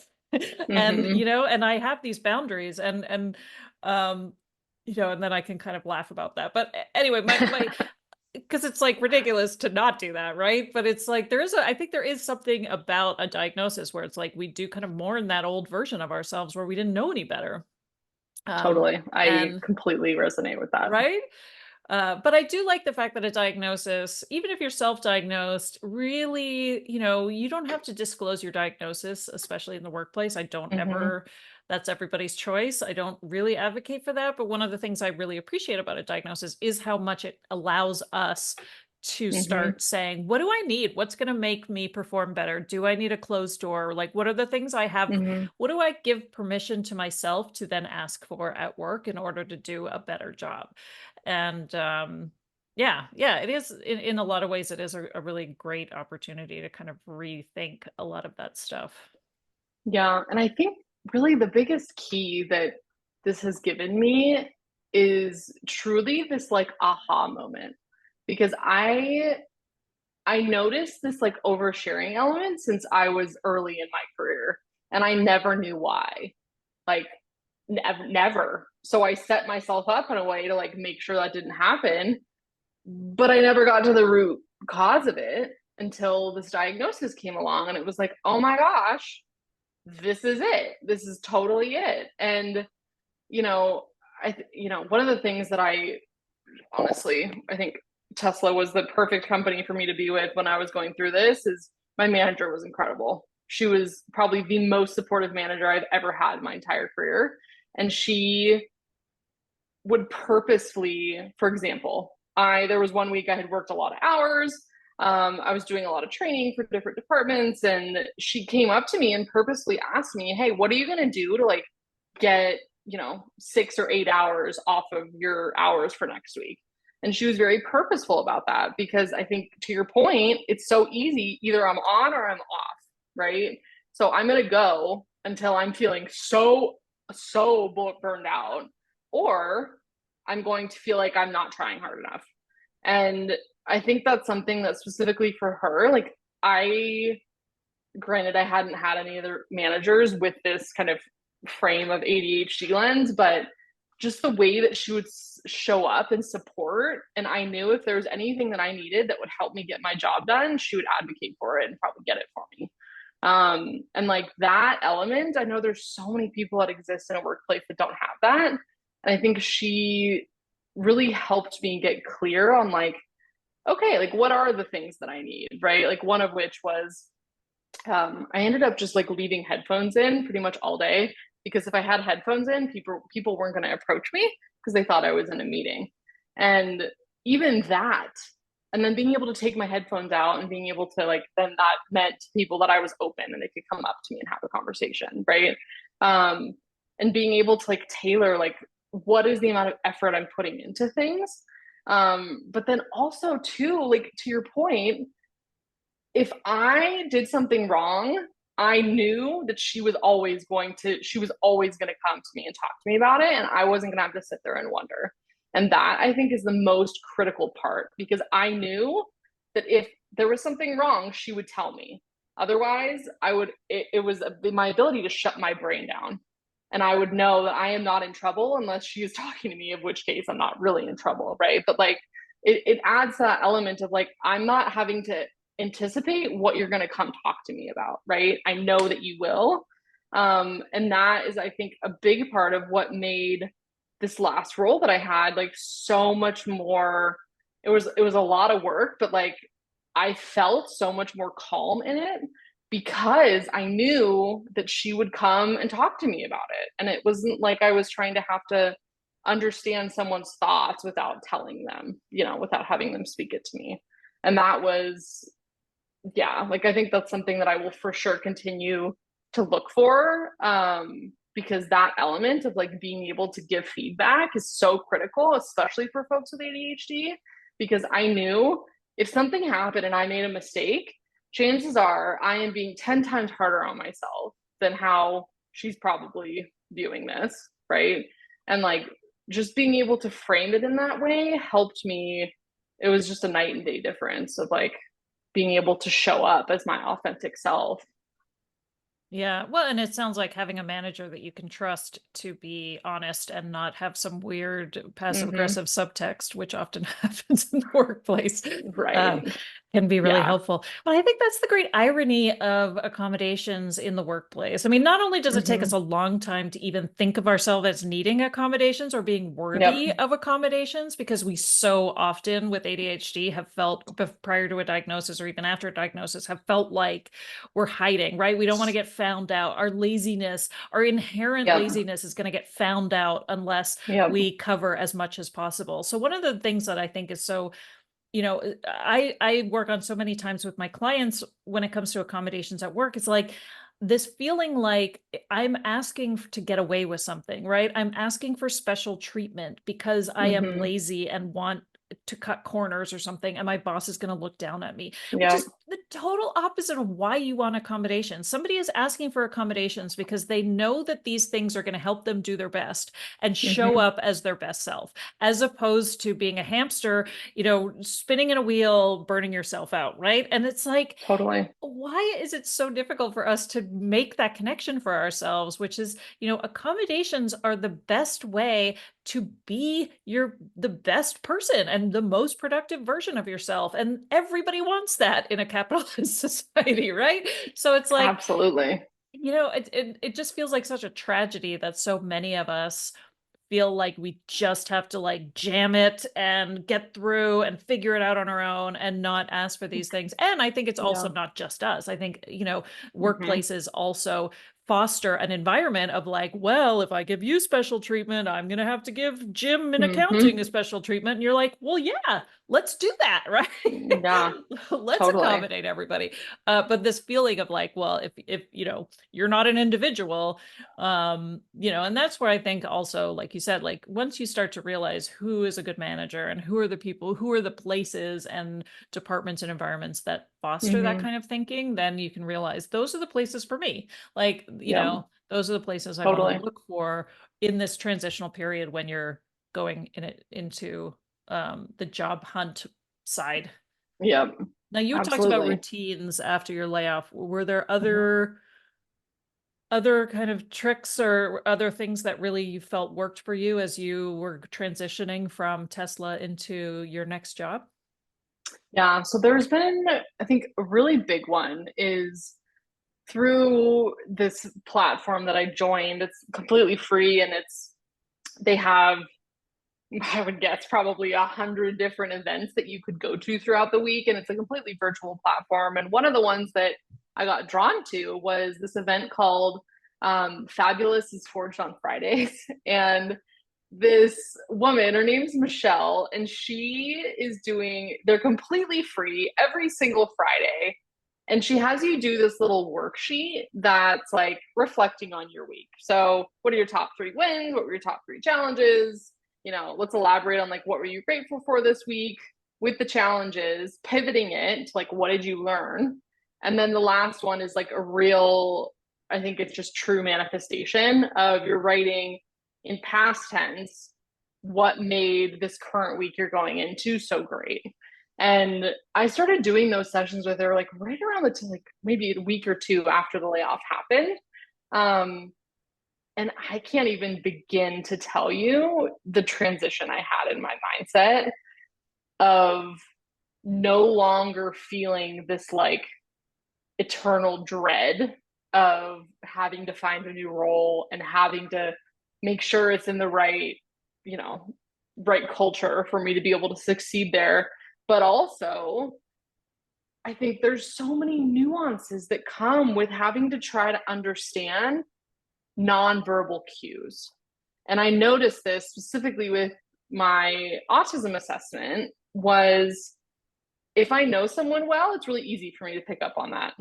Mm-hmm. and I have these boundaries um and then I can kind of laugh about that. But anyway, my because it's like ridiculous to not do that, right? But it's like I think there is something about a diagnosis where it's like we do kind of mourn that old version of ourselves where we didn't know any better. Totally. I And completely resonate with that. right? But I do like the fact that a diagnosis, even if you're self-diagnosed, really, you don't have to disclose your diagnosis, especially in the workplace. I don't Mm-hmm. ever, that's everybody's choice. I don't really advocate for that. But one of the things I really appreciate about a diagnosis is how much it allows us to Mm-hmm. start saying, what do I need? What's going to make me perform better? Do I need a closed door? Like, what are the things I have? Mm-hmm. What do I give permission to myself to then ask for at work in order to do a better job? And yeah, it is in a lot of ways, it is a really great opportunity to kind of rethink a lot of that stuff. Yeah, and I think really the biggest key that this has given me is truly this like aha moment because I noticed this like oversharing element since I was early in my career and I never knew why. Like never. So I set myself up in a way to like make sure that didn't happen, but I never got to the root cause of it until this diagnosis came along and it was like, "Oh my gosh, this is it. This is totally it." And you know, one of the things that I think Tesla was the perfect company for me to be with when I was going through this is my manager was incredible. She was probably the most supportive manager I've ever had in my entire career. And she would purposefully, for example, I there was one week I had worked a lot of hours. I was doing a lot of training for different departments, and she came up to me and purposely asked me, "Hey, what are you going to do to like get 6 or 8 hours off of your hours for next week?" And she was very purposeful about that because I think, to your point, it's so easy. Either I'm on or I'm off, right? So I'm going to go until I'm feeling so burned out, or I'm going to feel like I'm not trying hard enough. And I think that's something that specifically for her, like granted, I hadn't had any other managers with this kind of frame of ADHD lens, but just the way that she would show up and support. And I knew if there was anything that I needed that would help me get my job done, she would advocate for it and probably get it for me. And like that element, I know there's so many people that exist in a workplace that don't have that. And I think she really helped me get clear on like, okay, like what are the things that I need, right? Like one of which was I ended up just like leaving headphones in pretty much all day because if I had headphones in, people weren't going to approach me because they thought I was in a meeting. And even that, and then being able to take my headphones out and being able to like, then that meant to people that I was open and they could come up to me and have a conversation, right? Um, and being able to like tailor like what is the amount of effort I'm putting into things. But then also too, like to your point, if I did something wrong, I knew that she was always going to come to me and talk to me about it. And I wasn't going to have to sit there and wonder. And that I think is the most critical part because I knew that if there was something wrong, she would tell me. Otherwise, it was my ability to shut my brain down. And I would know that I am not in trouble unless she is talking to me, in which case I'm not really in trouble, right? But like, it adds that element of like, I'm not having to anticipate what you're going to come talk to me about, right? I know that you will. And that is, I think, a big part of what made this last role that I had like so much more. It was a lot of work, but like I felt so much more calm in it because I knew that she would come and talk to me about it. And it wasn't like I was trying to have to understand someone's thoughts without telling them, without having them speak it to me. And that was, yeah, like I think that's something that I will for sure continue to look for, because that element of like being able to give feedback is so critical, especially for folks with ADHD, because I knew if something happened and I made a mistake, chances are I am being 10 times harder on myself than how she's probably viewing this, right? And like just being able to frame it in that way helped me. It was just a night and day difference of like being able to show up as my authentic self. Yeah. Well, and it sounds like having a manager that you can trust to be honest and not have some weird passive Mm-hmm. aggressive subtext, which often happens in the workplace, uh, Right. can be really Yeah. helpful. But I think that's the great irony of accommodations in the workplace. I mean, not only does it take us Mm-hmm. a long time to even think of ourselves as needing accommodations or being Yep. worthy of accommodations, because we so often with ADHD have felt prior to a diagnosis or even after a diagnosis have felt like we're hiding, right? We don't want to get found out. Our laziness, our inherent Yep. laziness is going to get found out unless Yep. we cover as much as possible. So one of the things that I think is so, I work on so many times with my clients when it comes to accommodations at work. It's like this feeling like I'm asking to get away with something, right? I'm asking for special treatment because I am Mm-hmm. lazy and want to cut corners or something, and my boss is going to look down at me, which Yep. is the total opposite of why you want accommodations. Somebody is asking for accommodations because they know that these things are going to help them do their best and show Mm-hmm. up as their best self, as opposed to being a hamster, spinning in a wheel, burning yourself out, right? And it's like, Totally. why is it so difficult for us to make that connection for ourselves, which is, accommodations are the best way to be the best person and the most productive version of yourself. And everybody wants that in a capitalist society, right? So it's like, Absolutely. it just feels like such a tragedy that so many of us feel like we just have to like jam it and get through and figure it out on our own and not ask for these things. And I think it's also Yeah. not just us. I think, Mm-hmm. workplaces also foster an environment of like, well, if I give you special treatment, I'm going to have to give Jim in accounting Mm-hmm. a special treatment. And you're like, well, yeah, let's do that, right? Yeah. Let's Totally. accommodate everybody. But this feeling of like, well, if you're not an individual, and that's where I think also, like you said, like once you start to realize who is a good manager and who are the people, who are the places and departments and environments that foster that Mm-hmm. kind of thinking, then you can realize those are the places for me. Like, Yep. those are the places I want to Totally. look for in this transitional period when you're going into the job hunt side. Yep. Now you talked about Absolutely. routines after your layoff. Were there Mm-hmm. other kind of tricks or other things that really you felt worked for you as you were transitioning from Tesla into your next job? Yeah. So there's been, I think, a really big one is through this platform that I joined. It's completely free and they have, I would guess, probably 100 different events that you could go to throughout the week. And it's a completely virtual platform. And one of the ones that I got drawn to was this event called Fabulous is Forged on Fridays. And this woman, her name's Michelle, and they're completely free every single Friday. And she has you do this little worksheet that's like reflecting on your week. So, what are your top 3 wins? What were your top 3 challenges? Let's elaborate on like what were you grateful for this week? with the challenges, pivoting it to like, what did you learn? And then the last one is like a real, I think it's just true manifestation of you're writing in past tense what made this current week you're going into so great. And I started doing those sessions with her like right around the like maybe a week or two after the layoff happened. Um, and I can't even begin to tell you the transition I had in my mindset of no longer feeling this like eternal dread of having to find a new role and having to make sure it's in the right, you know, right culture for me to be able to succeed there. But also, I think there's so many nuances that come with having to try to understand nonverbal cues. And I noticed this specifically with my autism assessment was if I know someone well, it's really easy for me to pick up on that.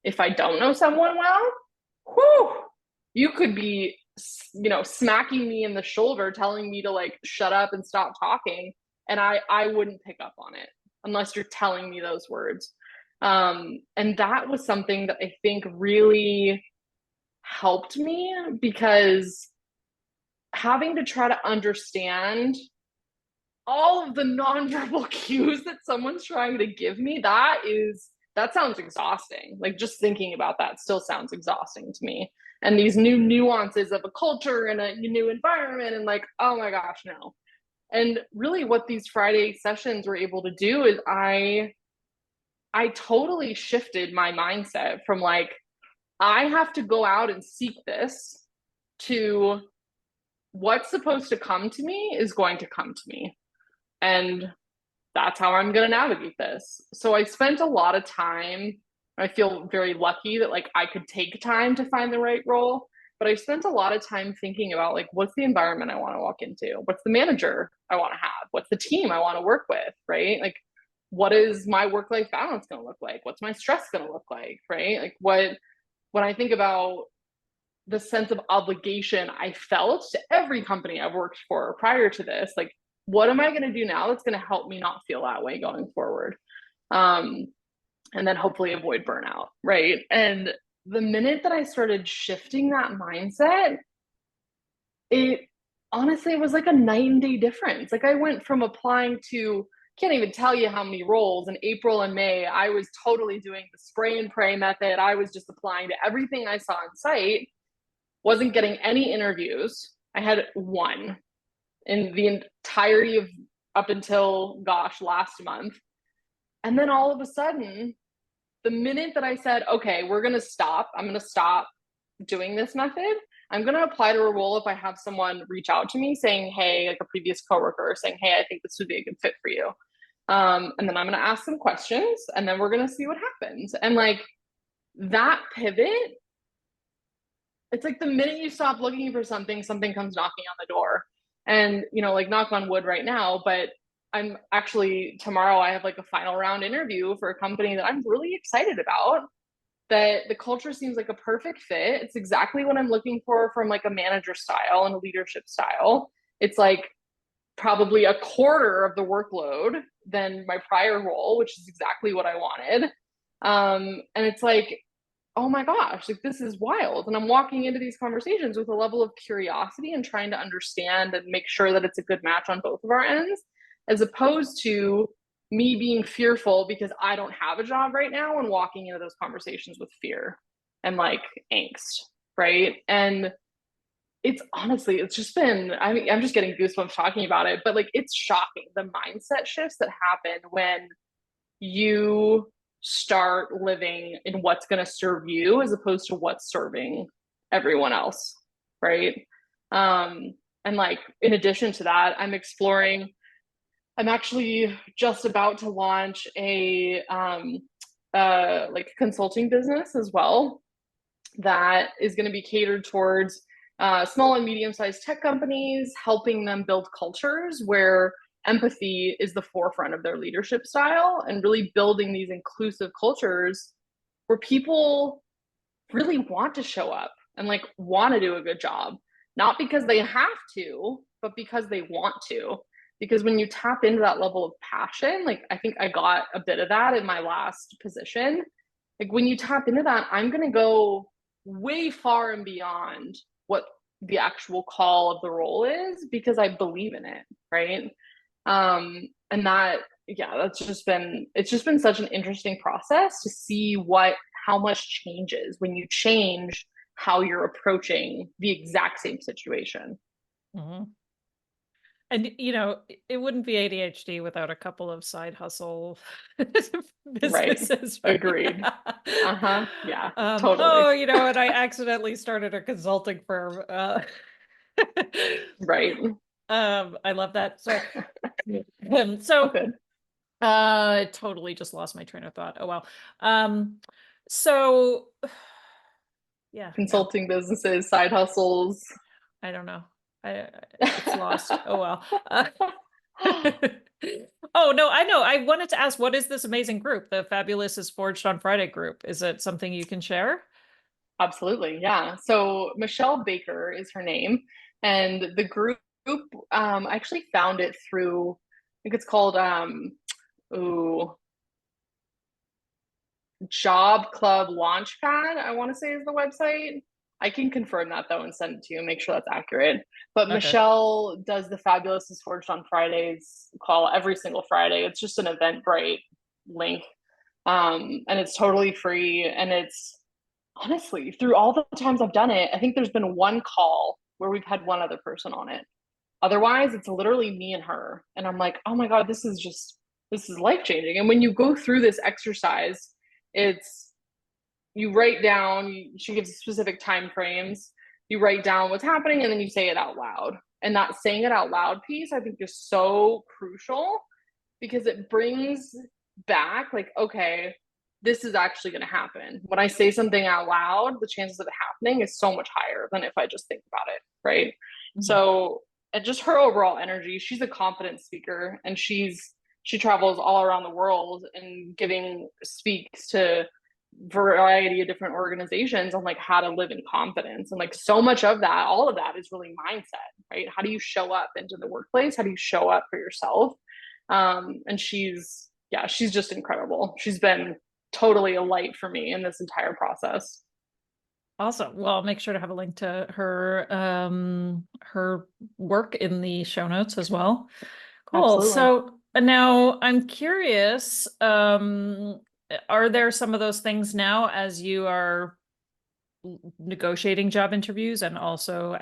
If I don't know someone well, whew, you could be, smacking me in the shoulder, telling me to like shut up and stop talking, and I wouldn't pick up on it unless you're telling me those words. And that was something that I think really helped me because having to try to understand all of the nonverbal cues that someone's trying to give me, that sounds exhausting. Like just thinking about that still sounds exhausting to me. And these new nuances of a culture and a new environment, and like, oh my gosh, no. And really what these Friday sessions were able to do is I totally shifted my mindset from like, I have to go out and seek this to what's supposed to come to me is going to come to me. And that's how I'm going to navigate this. So I spent a lot of time. I feel very lucky that like I could take time to find the right role, but I spent a lot of time thinking about like what's the environment I want to walk into? What's the manager I want to have? What's the team I want to work with, right? Like what is my work-life balance going to look like? What's my stress going to look like, right? Like when I think about the sense of obligation I felt to every company I've worked for prior to this, like what am I going to do now that's going to help me not feel that way going forward? Um, and then hopefully avoid burnout, right? And the minute that I started shifting that mindset, it honestly was like a night and day difference. Like I went from applying to, can't even tell you how many roles in April and May. I was totally doing the spray and pray method. I was just applying to everything I saw in sight, wasn't getting any interviews. I had one in the entirety of up until, gosh, last month. And then all of a sudden, the minute that I said, okay, I'm going to stop doing this method. I'm going to apply to a role if I have someone reach out to me saying, hey, like a previous coworker saying, hey, I think this would be a good fit for you. And then I'm going to ask some questions and then we're going to see what happens. And like that pivot, it's like the minute you stop looking for something, something comes knocking on the door. And, like knock on wood right now, but I'm actually tomorrow I have like a final round interview for a company that I'm really excited about. That the culture seems like a perfect fit. It's exactly what I'm looking for from like a manager style and a leadership style. It's like probably a quarter of the workload than my prior role, which is exactly what I wanted. And it's like, oh my gosh, like this is wild. And I'm walking into these conversations with a level of curiosity and trying to understand and make sure that it's a good match on both of our ends, as opposed to me being fearful because I don't have a job right now and walking into those conversations with fear and like angst, right? And it's just been, I mean, I'm just getting goosebumps talking about it, but like it's shocking the mindset shifts that happen when you start living in what's going to serve you as opposed to what's serving everyone else, right? And like in addition to that, I'm actually just about to launch a like consulting business as well that is going to be catered towards small and medium-sized tech companies, helping them build cultures where empathy is the forefront of their leadership style and really building these inclusive cultures where people really want to show up and like want to do a good job, not because they have to, but because they want to. because when you tap into that level of passion, like I think I got a bit of that in my last position. Like when you tap into that, I'm going to go way far and beyond what the actual call of the role is because I believe in it, right? And that, yeah, it's just been such an interesting process to see how much changes when you change how you're approaching the exact same situation. Mhm. And it wouldn't be ADHD without a couple of side hustle Right. businesses, right? Agreed. Uh-huh. Yeah, Oh, totally. and I accidentally started a consulting firm. Right. I love that. So Good. totally just lost my train of thought. Oh well. Um, so yeah, no, Consulting businesses, side hustles. I don't know. I it's lost. Oh well. Oh no, I know. I wanted to ask, what is this amazing group? The Fabulous is Forged on Friday group. Is it something you can share? Absolutely. Yeah. So Michelle Baker is her name. And the group, I actually found it through, I think it's called ooh, Job Club Launchpad, I want to say is the website. I can confirm that though and send it to you and make sure that's accurate. But Okay. Michelle does the Fabulous is Forged on Fridays call every single Friday. It's just an Eventbrite link. And it's totally free. And it's honestly, through all the times I've done it, I think there's been one call where we've had one other person on it. Otherwise, it's literally me and her. And I'm like, oh my God, this is life changing. And when you go through this exercise, it's you write down, she gives specific time frames, you write down what's happening, and then you say it out loud. And that saying it out loud piece, I think, is so crucial because it brings back, like, okay, this is actually going to happen. When I say something out loud, the chances of it happening is so much higher than if I just think about it, right? Mhm. So, and just her overall energy, she's a confident speaker and she travels all around the world and giving speaks to variety of different organizations on like how to live in confidence, and like so much of that, all of that is really mindset, right? How do you show up into the workplace? How do you show up for yourself? And she's just incredible. She's been totally a light for me in this entire process. Awesome. Well, I'll make sure to have a link to her work in the show notes as well. Cool. Absolutely. So now I'm curious, are there some of those things now as you are negotiating job interviews and also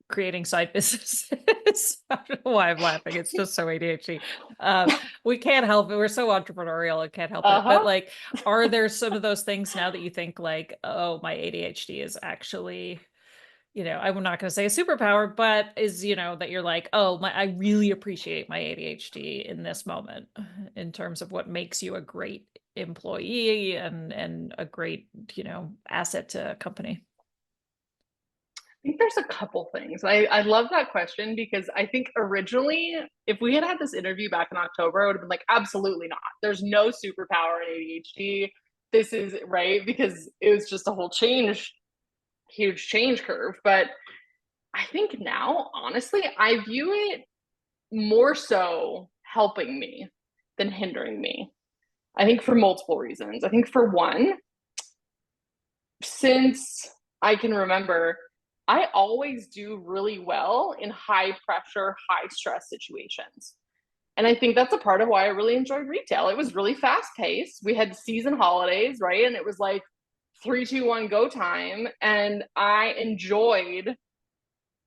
creating side businesses? I don't know why I'm laughing. It's just so ADHD. We can't help it. We're so entrepreneurial and can't help it. But Uh-huh. like, are there some of those things now that you think like, oh, my ADHD is actually, I'm not going to say a superpower, but is, that you're like, oh, I really appreciate my ADHD in this moment in terms of what makes you a great employee and a great, asset to a company. I think there's a couple things. I love that question because I think originally, if we had had this interview back in October, I would have been like, absolutely not. There's no superpower in ADHD. This is right because it was just a whole huge change curve. But I think now, honestly, I view it more so helping me than hindering me. I think for multiple reasons. I think for one, since I can remember, I always do really well in high pressure, high stress situations. And I think that's a part of why I really enjoyed retail. It was really fast paced. We had season holidays, right? And it was like 3, 2, 1, go time. And I enjoyed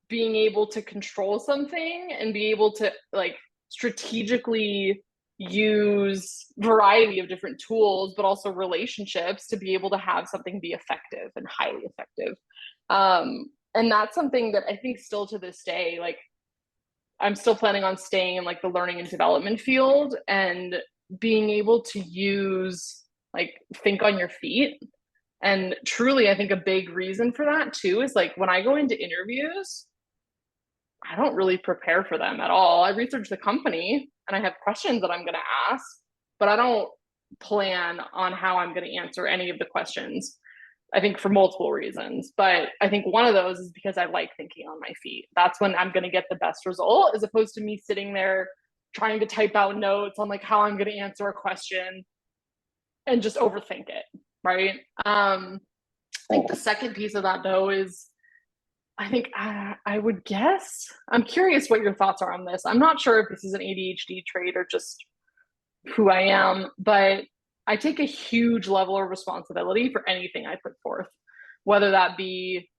being able to control something and be able to like strategically use variety of different tools but also relationships to be able to have something be effective and highly effective. And that's something that I think still to this day, like I'm still planning on staying in like the learning and development field and being able to use like think on your feet. And truly I think a big reason for that too is like when I go into interviews, I don't really prepare for them at all. I research the company and I have questions that I'm going to ask, but I don't plan on how I'm going to answer any of the questions. I think for multiple reasons. But I think one of those is because I like thinking on my feet. That's when I'm going to get the best result, as opposed to me sitting there trying to type out notes on like how I'm going to answer a question and just overthink it. Right. I think the second piece of that though is I think I would guess, I'm curious what your thoughts are on this. I'm not sure if this is an ADHD trait or just who I am, but I take a huge level of responsibility for anything I put forth, whether that be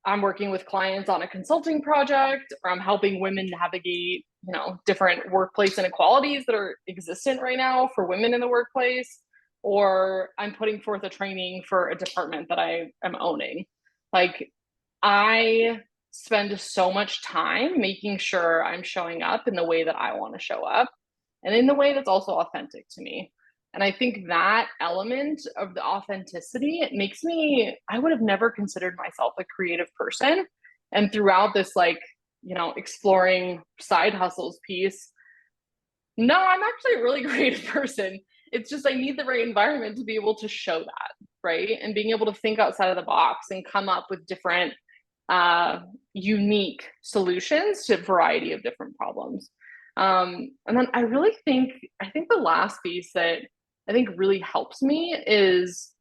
I'm working with clients on a consulting project or I'm helping women navigate, different workplace inequalities that are existent right now for women in the workplace, or I'm putting forth a training for a department that I am owning. Like I spend so much time making sure I'm showing up in the way that I want to show up and in the way that's also authentic to me. And I think that element of the authenticity, it makes me, I would have never considered myself a creative person. And throughout this, exploring side hustles piece, no, I'm actually a really creative person. It's just I need the right environment to be able to show that, right? And being able to think outside of the box and come up with different unique solutions to a variety of different problems. And then I think the last piece that I think really helps me is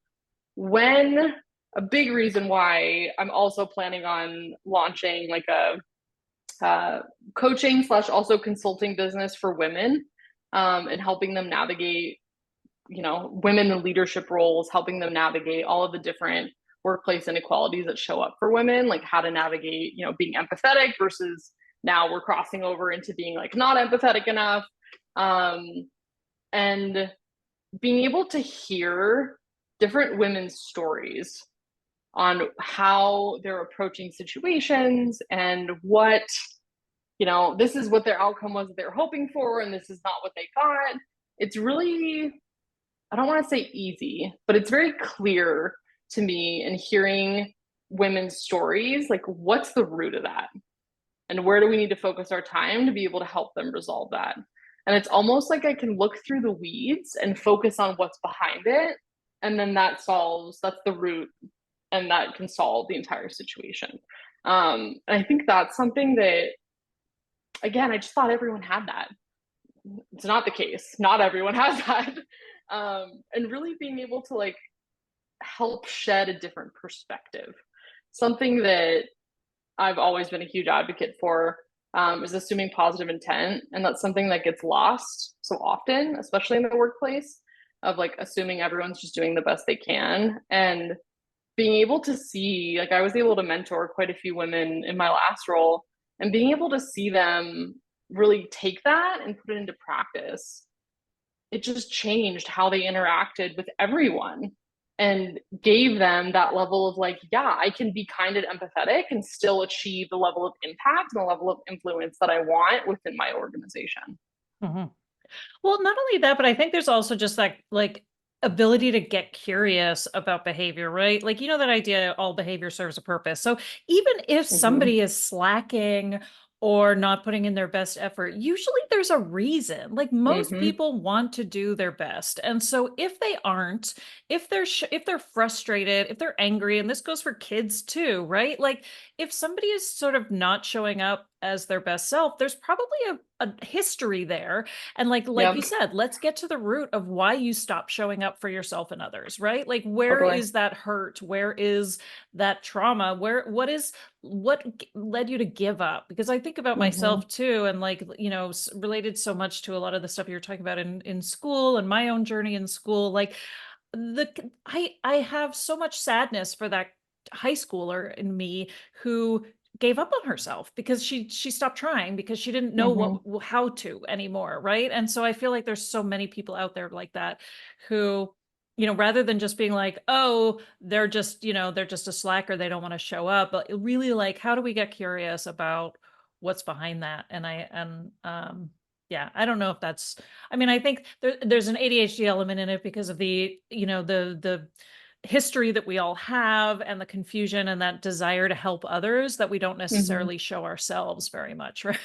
when a big reason why I'm also planning on launching like a coaching slash also consulting business for women, and helping them navigate, women in leadership roles, helping them navigate all of the different workplace inequalities that show up for women, like how to navigate, being empathetic versus now we're crossing over into being like not empathetic enough. And being able to hear different women's stories on how they're approaching situations and what, this is what their outcome was that they're hoping for, and this is not what they got. It's really, I don't want to say easy, but it's very clear to me in hearing women's stories, like what's the root of that? And where do we need to focus our time to be able to help them resolve that? And it's almost like I can look through the weeds and focus on what's behind it. And then that's the root, and that can solve the entire situation. And I think that's something that, again, I just thought everyone had that. It's not the case. Not everyone has that. And really being able to like help shed a different perspective. Something that I've always been a huge advocate for, is assuming positive intent. And that's something that gets lost so often, especially in the workplace, of like assuming everyone's just doing the best they can. And being able to see, like I was able to mentor quite a few women in my last role, and being able to see them really take that and put it into practice, it just changed how they interacted with everyone and gave them that level of like, yeah, I can be kind and empathetic and still achieve the level of impact and the level of influence that I want within my organization. Mm-hmm. Well, not only that, but I think there's also just that like ability to get curious about behavior, right? Like, that idea, all behavior serves a purpose. So even if Mm-hmm. somebody is slacking or not putting in their best effort, usually there's a reason. Like most Mm-hmm. people want to do their best. And so if they aren't, if they're frustrated, if they're angry, and this goes for kids too, right? Like if somebody is sort of not showing up as their best self, there's probably a history there. And like you Yep. said, let's get to the root of why you stop showing up for yourself and others, right? Like where Totally. is that hurt? Where is that trauma? What led you to give up? Because I think about Mm-hmm. myself too, and like, related so much to a lot of the stuff you're talking about in school and my own journey in school. Like I have so much sadness for that high schooler in me who gave up on herself because she stopped trying because she didn't know Mm-hmm. how to anymore, right? And so I feel like there's so many people out there like that who, rather than just being like, oh, they're just a slacker, they don't want to show up, but really like, how do we get curious about what's behind that? Yeah, I don't know if that's, I mean, I think there's an ADHD element in it because of the, the history that we all have and the confusion and that desire to help others that we don't Mm-hmm. necessarily show ourselves very much, right?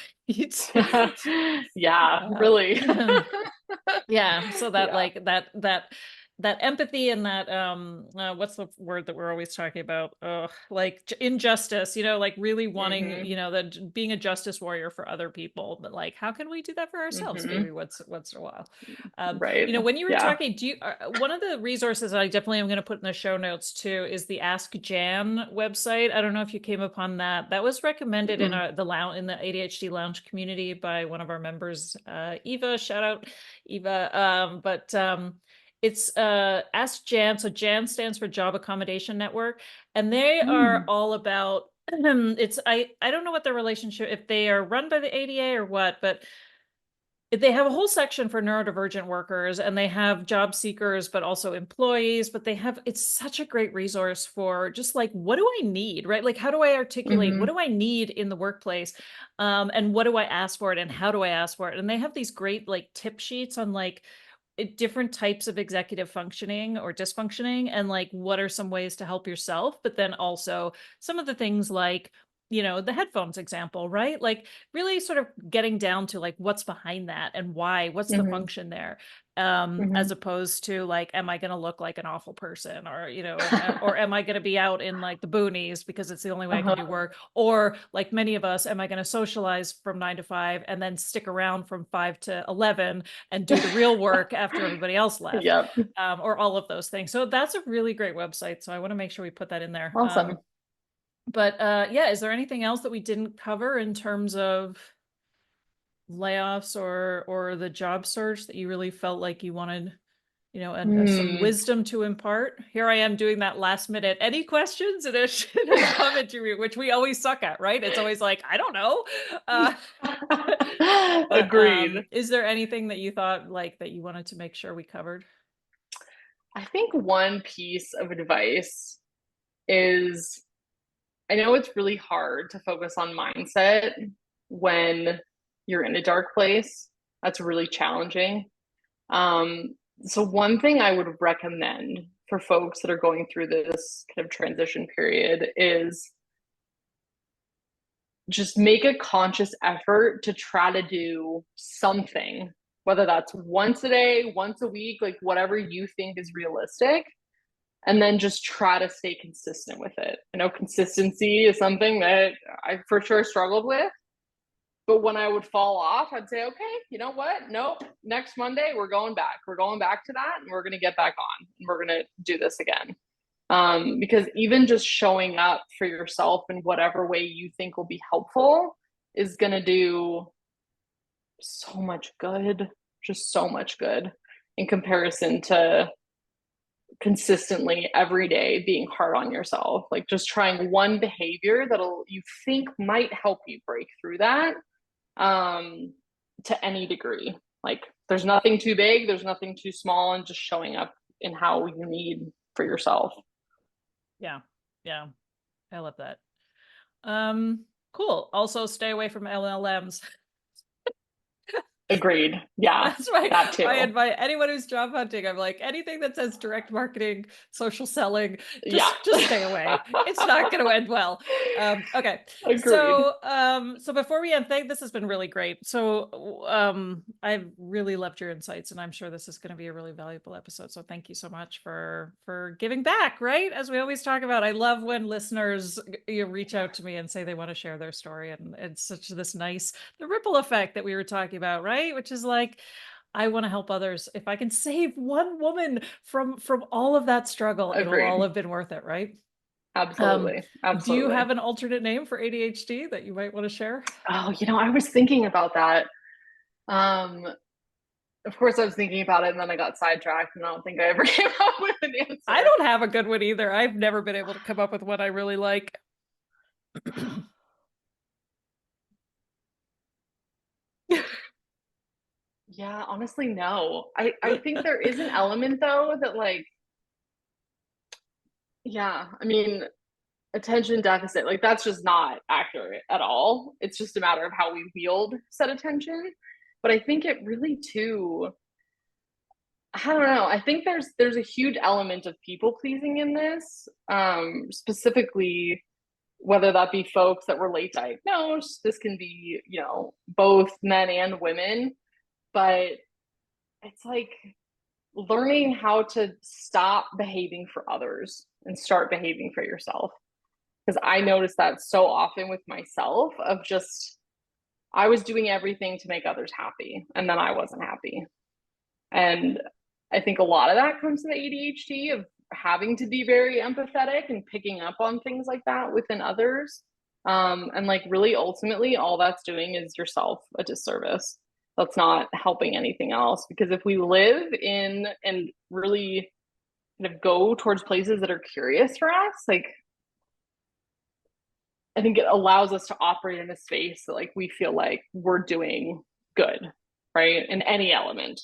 Yeah, Uh, really. yeah, so that Yeah. like that that empathy and that what's the word that we're always talking about, like injustice, like really wanting, Mm-hmm. that being a justice warrior for other people, but like how can we do that for ourselves Mm-hmm. maybe once in a while. Right. When you were Yeah. talking, do you one of the resources I definitely am going to put in the show notes too is the Ask Jan website. I don't know if you came upon that. That was recommended in Mm-mm. the lounge, in the ADHD lounge community by one of our members, Eva. Shout out Eva. But it's Ask Jan. So Jan stands for Job Accommodation Network, and they are Mm. all about it's I don't know what their relationship, if they are run by the ADA or what, but they have a whole section for neurodivergent workers, and they have job seekers but also employees, but they have, it's such a great resource for just like, what do I need, right? Like how do I articulate, what Mm-hmm. do I need in the workplace, and what do I ask for it and how do I ask for it? And they have these great like tip sheets on like different types of executive functioning or dysfunctioning, and like what are some ways to help yourself, but then also some of the things like, the headphones example, right? Like really sort of getting down to like what's behind that and why, what's the Mm-hmm. function there, Mm-hmm. as opposed to like, am I going to look like an awful person, or or am I going to be out in like the boonies because it's the only way I can do Uh-huh. work, or like many of us, am I going to socialize from 9 to 5 and then stick around from 5 to 11 and do the real work after everybody else left, Yep. or all of those things. So that's a really great website, so I want to make sure we put that in there. Awesome. But yeah, is there anything else that we didn't cover in terms of layoffs or the job search that you really felt like you wanted, some Hmm. wisdom to impart? Here I am doing that last minute. Any questions in a job interview, which we always suck at, right? It's always like, I don't know. Uh, but Agreed. is there anything that you thought like that you wanted to make sure we covered? I think one piece of advice is I know it's really hard to focus on mindset when you're in a dark place. That's really challenging. Um, so, one thing I would recommend for folks that are going through this kind of transition period is just make a conscious effort to try to do something, whether that's once a day, once a week, like whatever you think is realistic, and then just try to stay consistent with it. I know consistency is something that I for sure struggled with, but when I would fall off, I'd say, okay, you know what? Nope. Next Monday, we're going back. We're going back to that, and we're going to get back on, and we're going to do this again. Because even just showing up for yourself in whatever way you think will be helpful is going to do so much good, just so much good in comparison to consistently every day being hard on yourself. Like just trying one behavior that'll you think might help you break through that, um, to any degree. Like there's nothing too big, there's nothing too small, and just showing up in how you need for yourself. Yeah. Yeah. I love that. Um, cool. Also stay away from LLMs. Agreed. Yeah, That's my that my too. advice. Anyone who's job hunting, I'm like, anything that says direct marketing, social selling, Yeah. just stay away. It's not going to end well. Okay. Agreed. So before we end, this has been really great. So I've really loved your insights, and I'm sure this is going to be a really valuable episode. So thank you so much for giving back, right? As we always talk about, I love when listeners reach out to me and say they want to share their story, and it's such this nice, the ripple effect that we were talking about, right? Which is like, I want to help others. If I can save one woman from all of that struggle, it'll all Agreed. have been worth it, right? Um, Absolutely. do you Absolutely. have an alternate name for ADHD that you might want to share? Oh, I was thinking about that. Um, of course I was thinking about it and then I got sidetracked and I don't think I ever came up with an I answer. don't have a good one either. I've never been able to come up with one I really like. Yeah, honestly, no. I think there is an element though that like, yeah, I mean, attention deficit, like that's just not accurate at all. It's just a matter of how we wield said attention. But I think it really too, I don't know. I think there's a huge element of people pleasing in this, specifically whether that be folks that were late diagnosed. This can be, both men and women. But it's like learning how to stop behaving for others and start behaving for yourself. Because I noticed that so often with myself of just, I was doing everything to make others happy and then I wasn't happy. And I think a lot of that comes to the ADHD of having to be very empathetic and picking up on things like that within others. And like really ultimately, all that's doing is yourself a disservice. That's not helping anything else. Because if we live in and really kind of go towards places that are curious for us, like I think it allows us to operate in a space that like we feel like we're doing good, right? In any element.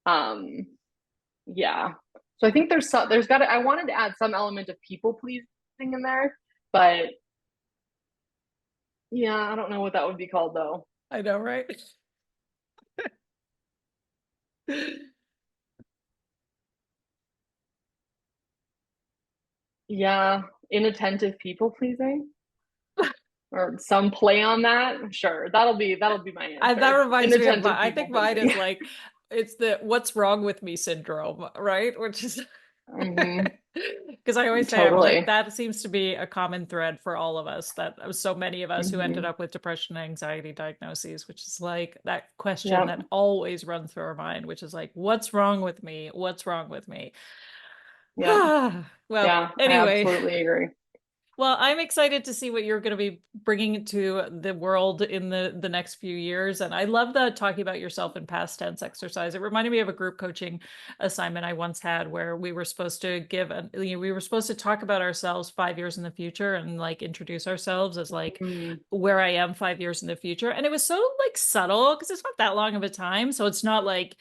Um, yeah. So I think there's got to, I wanted to add some element of people pleasing in there, but yeah, I don't know what that would be called though. I know, right? Yeah, inattentive people pleasing or some play on that. Sure, that'll be my That answer. reminds me of Inattentive I people think mine pleasing. is like it's the what's wrong with me syndrome, right? Which is Hmm. because I always say I'm like Totally. that seems to be a common thread for all of us that so many of us who ended Hmm. up with depression and anxiety diagnoses, which is like that question Yep. that always runs through our mind, which is like, what's wrong with me? What's wrong with me? Yep. Well, Yeah, I anyway, absolutely agree. well, I'm excited to see what you're going to be bringing to the world in the next few years. And I love the talking about yourself in past tense exercise. It reminded me of a group coaching assignment I once had where we were supposed to we were supposed to talk about ourselves 5 years in the future and like introduce ourselves as like Mm, where I am 5 years in the future. And it was so like subtle because it's not that long of a time. So it's not like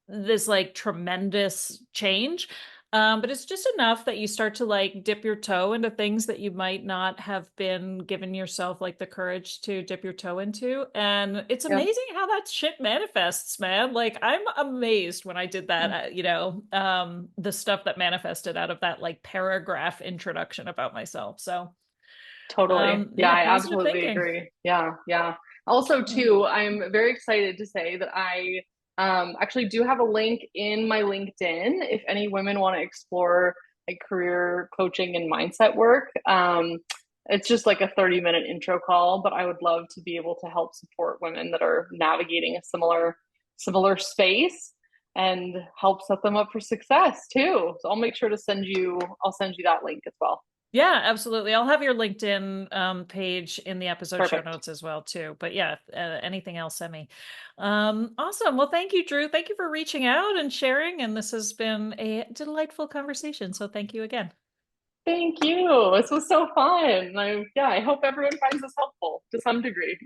this like tremendous change. But it's just enough that you start to like dip your toe into things that you might not have been given yourself like the courage to dip your toe into. And it's yep. amazing how that shit manifests, man. Like I'm amazed when I did that, the stuff that manifested out of that like paragraph introduction about myself. So, Totally. Yeah, yeah, I positive absolutely thinking. agree. Yeah, yeah. Also, Yeah. too, I'm very excited to say that I actually do have a link in my LinkedIn if any women want to explore like career coaching and mindset work. It's just like a 30-minute intro call, but I would love to be able to help support women that are navigating a similar space and help set them up for success too. So I'll send you that link as well. Yeah, absolutely. I'll have your LinkedIn page in the episode show Perfect. notes as well too. But yeah, anything else, send me. Awesome. Well, thank you, Drew. Thank you for reaching out and sharing. And this has been a delightful conversation. So thank you again. Thank you. This was so fun. I hope everyone finds this helpful to some degree.